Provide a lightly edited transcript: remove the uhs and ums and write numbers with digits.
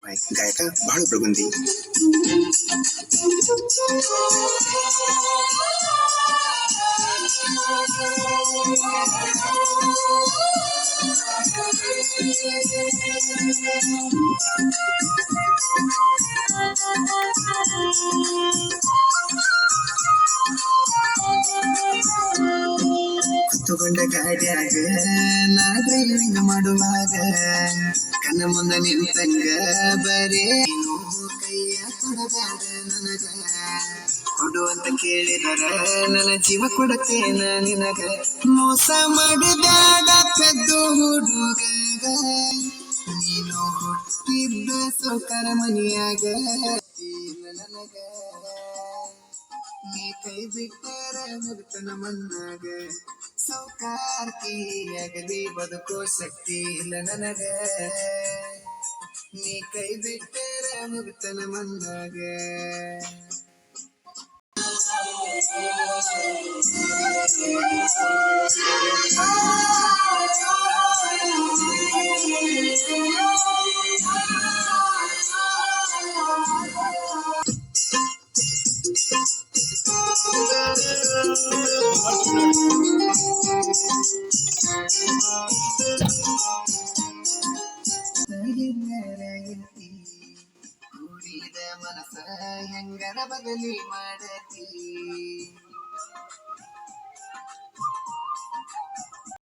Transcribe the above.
ಗಾಯಕ ಬಾಳು ಪ್ರಬಂಧಿ. ಕುತ್ತುಕೊಂಡ ಗಾಡ್ಯಾಗ ನಾ ಡ್ರೈವಿಂಗ್ ಮಾಡುವಾಗ ಕಣ್ಣ ಮುಂದ ನಿಂತಂಗ ಬರೇ ಕೈಯ ಕೊಡಬೇಡ ನನಗ, ಕೊಡು ಅಂತ ಕೇಳಿದರ ನನ್ನ ಜೀವ ಕೊಡತೇನ ನಿನಗ. ಮೋಸ ಮಾಡಬೇಡ ಪೆದ್ದು ಹುಡುಗ, ನೀನು ಹುಟ್ಟಿದ್ದ ಸೌಕರ ಮನಿಯಾಗ ನನಗ. ನೀ ಕೈ ಬಿಟ್ಟರ ಮುಗ್ತನ ಮನ್ನಾಗ, ಸೌಕಾರ್ತಿಯಾಗಲಿ ಬದುಕೋ ಶಕ್ತಿ ಇಲ್ಲ ನನಗ. ನೀ ಕೈ ಬಿಟ್ಟರ ಮುಗ್ತನ ಮನ್ನಾಗ. ಕೂಡಿದ ಮನಸ ಹೆಂಗರ ಬದಲಿ ಮಾಡತಿ.